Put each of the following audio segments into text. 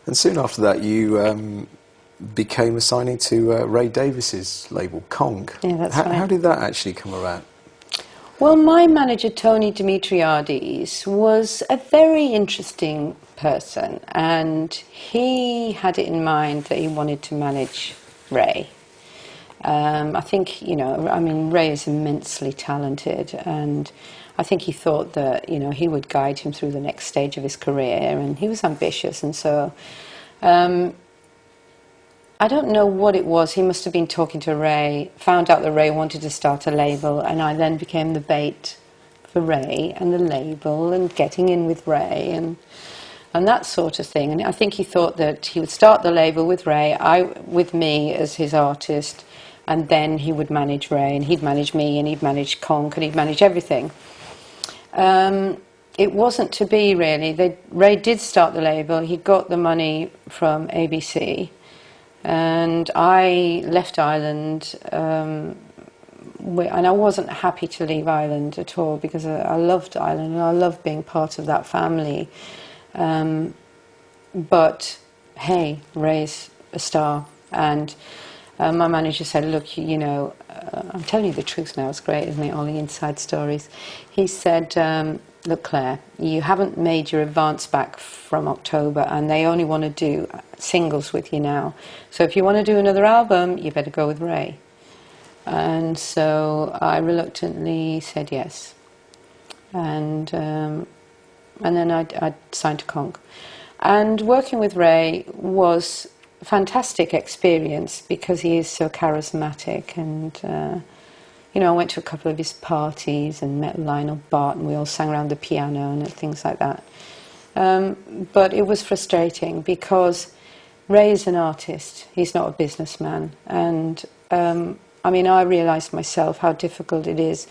And soon after that, you became assignee to Ray Davies's label, Conk. Yeah, that's right. How did that actually come about? Well, my manager, Tony Dimitriades, was a very interesting person, and he had it in mind that he wanted to manage Ray. I think, you know, I mean, Ray is immensely talented, and I think he thought that, you know, he would guide him through the next stage of his career, and he was ambitious, and so I don't know what it was. He must have been talking to Ray, found out that Ray wanted to start a label, and I then became the bait for Ray and the label and getting in with Ray and that sort of thing. And I think he thought that he would start the label with Ray, with me as his artist, and then he would manage Ray, and he'd manage me, and he'd manage Conk, and he'd manage everything. It wasn't to be, really. Ray did start the label. He got the money from ABC. And I left Ireland, and I wasn't happy to leave Ireland at all, because I loved Ireland and I loved being part of that family. But hey, Ray's a star, and my manager said, look, you know, I'm telling you the truth now, it's great, isn't it, all the inside stories. He said, look, Claire, you haven't made your advance back from October, and they only want to do singles with you now. So if you want to do another album, you better go with Ray. And so I reluctantly said yes. And then I signed to Conk. And working with Ray was a fantastic experience, because he is so charismatic, and you know, I went to a couple of his parties and met Lionel Bart, and we all sang around the piano and things like that. But it was frustrating, because Ray is an artist, he's not a businessman. And I mean, I realised myself how difficult it is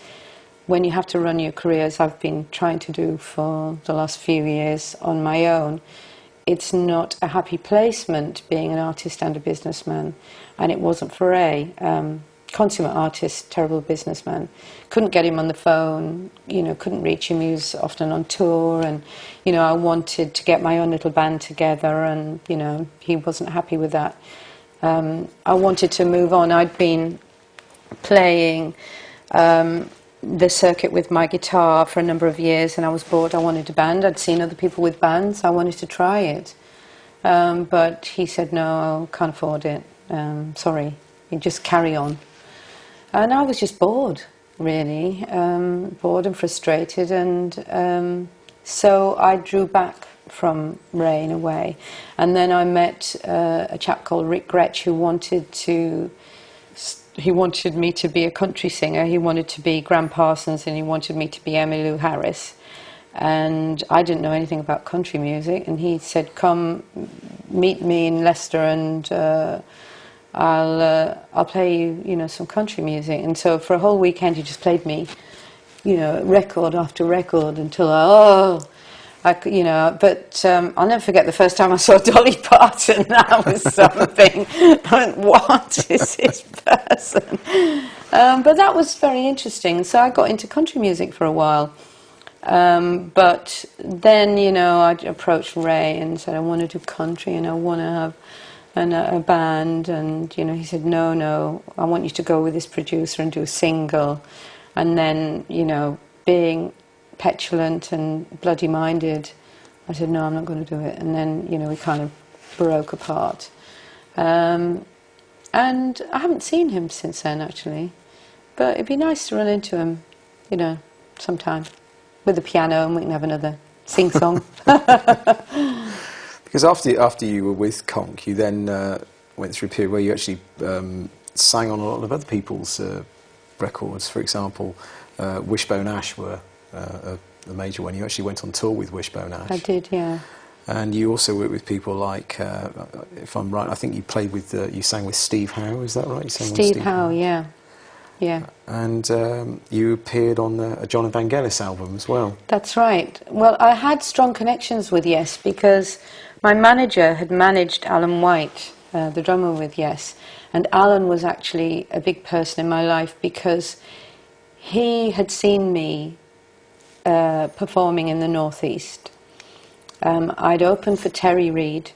when you have to run your career, as I've been trying to do for the last few years on my own. It's not a happy placement being an artist and a businessman, and it wasn't for Ray. Consummate artist, terrible businessman. Couldn't get him on the phone, you know, couldn't reach him. He was often on tour, and, you know, I wanted to get my own little band together, and, you know, he wasn't happy with that. I wanted to move on. I'd been playing the circuit with my guitar for a number of years, and I was bored. I wanted a band. I'd seen other people with bands. I wanted to try it. But he said, no, I can't afford it. Sorry, you just carry on. And I was just bored, really, bored and frustrated, and so I drew back from Ray in a way. And then I met a chap called Rick Gretsch, who wanted me to be a country singer. He wanted to be Gram Parsons, and he wanted me to be Emmylou Harris. And I didn't know anything about country music, and he said, come meet me in Leicester, and I'll play you, you know, some country music. And so for a whole weekend he just played me, you know, record after record until you know, but I'll never forget the first time I saw Dolly Parton. That was something. I went, what is this person? But that was very interesting. So I got into country music for a while. But then, you know, I approached Ray and said, I want to do country, and I want to have a band. And, you know, he said, no, I want you to go with this producer and do a single. And then, you know, being petulant and bloody-minded, I said, no, I'm not going to do it. And then, you know, we kind of broke apart. And I haven't seen him since then, actually. But it'd be nice to run into him, you know, sometime, with a piano, and we can have another sing-song. Because after you were with Conk, you then went through a period where you actually sang on a lot of other people's records. For example, Wishbone Ash were the major one. You actually went on tour with Wishbone Ash. I did, yeah. And you also worked with people like, if I'm right, I think you played with, you sang with Steve Howe, is that right? You sang on Steve Howe, yeah. Yeah. And you appeared on a John Evangelis album as well. That's right. Well, I had strong connections with Yes, because my manager had managed Alan White, the drummer with Yes, and Alan was actually a big person in my life, because he had seen me performing in the Northeast. I'd opened for Terry Reid,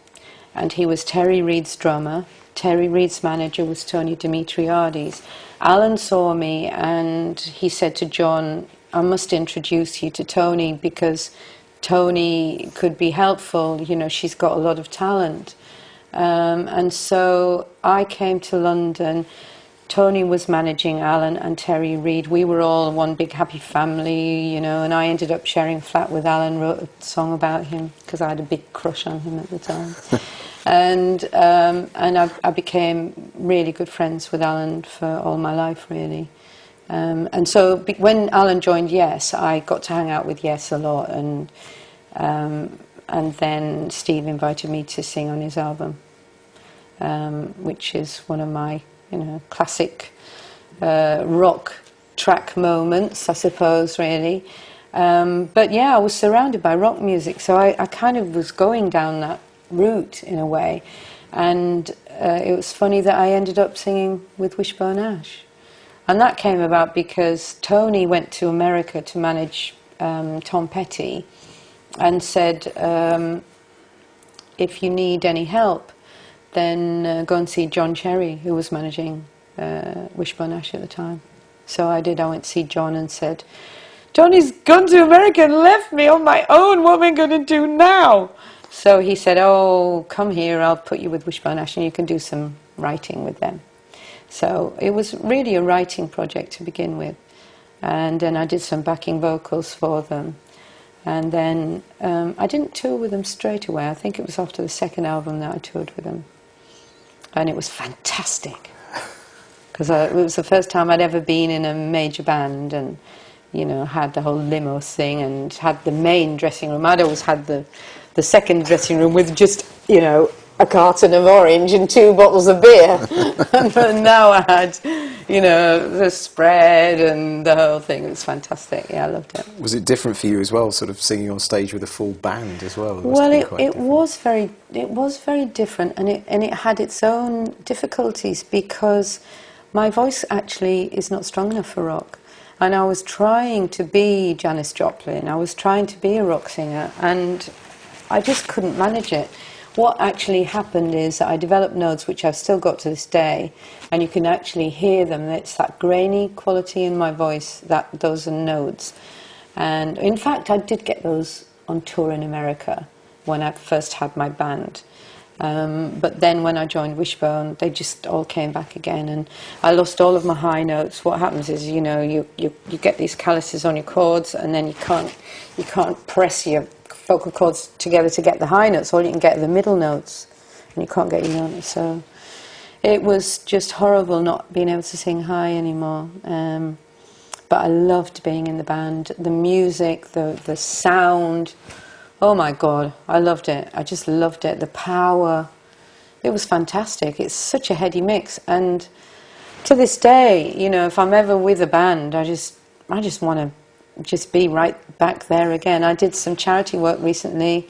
and he was Terry Reid's drummer. Terry Reid's manager was Tony Dimitriades. Alan saw me and he said to John, I must introduce you to Tony because Tony could be helpful, you know, she's got a lot of talent. And so I came to London. Tony was managing Alan and Terry Reid. We were all one big happy family, you know, and I ended up sharing a flat with Alan, wrote a song about him because I had a big crush on him at the time. And I became really good friends with Alan for all my life, really. And so when Alan joined Yes, I got to hang out with Yes a lot, and then Steve invited me to sing on his album, which is one of my, you know, classic rock track moments, I suppose, really. But yeah, I was surrounded by rock music, so I kind of was going down that route in a way, and it was funny that I ended up singing with Wishbone Ash, and that came about because Tony went to America to manage Tom Petty, and said, if you need any help, then go and see John Cherry, who was managing Wishbone Ash at the time. So I did. I went to see John and said, Johnny's gone to America and left me on my own. What am I going to do now? So he said, oh, come here, I'll put you with Wishbone Ash and you can do some writing with them. So it was really a writing project to begin with. And then I did some backing vocals for them. And then I didn't tour with them straight away. I think it was after the second album that I toured with them. And it was fantastic. Because it was the first time I'd ever been in a major band and, you know, had the whole limo thing and had the main dressing room. I'd always had the second dressing room with just, you know, a carton of orange and 2 bottles of beer. And now I had, you know, the spread and the whole thing. It was fantastic. Yeah, I loved it. Was it different for you as well, sort of singing on stage with a full band as well? Well, it was very different, and it had its own difficulties because my voice actually is not strong enough for rock. And I was trying to be Janis Joplin. I was trying to be a rock singer, and I just couldn't manage it. What actually happened is that I developed notes which I've still got to this day, and you can actually hear them. It's that grainy quality in my voice, those are notes. And in fact, I did get those on tour in America when I first had my band. But then when I joined Wishbone, they just all came back again, and I lost all of my high notes. What happens is, you know, you get these calluses on your chords, and then you can't press your vocal cords together to get the high notes. All you can get are the middle notes, and you can't get your notes. So it was just horrible not being able to sing high anymore. But I loved being in the band. The music, the sound. Oh my God, I loved it. I just loved it. The power. It was fantastic. It's such a heady mix. And to this day, you know, if I'm ever with a band, I just want to just be right back there again. I did some charity work recently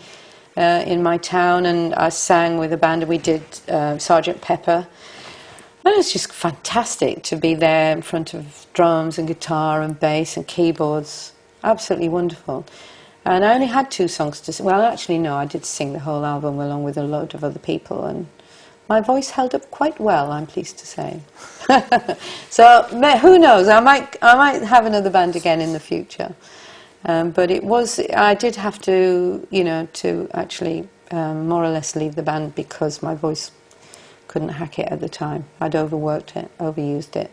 in my town, and I sang with a band, and we did Sergeant Pepper. And it was just fantastic to be there in front of drums and guitar and bass and keyboards. Absolutely wonderful. And I only had 2 songs to sing. Well, actually, no, I did sing the whole album along with a load of other people, and my voice held up quite well, I'm pleased to say. So who knows? I might have another band again in the future. But I did have to, you know, to actually more or less leave the band because my voice couldn't hack it at the time. I'd overworked it, overused it.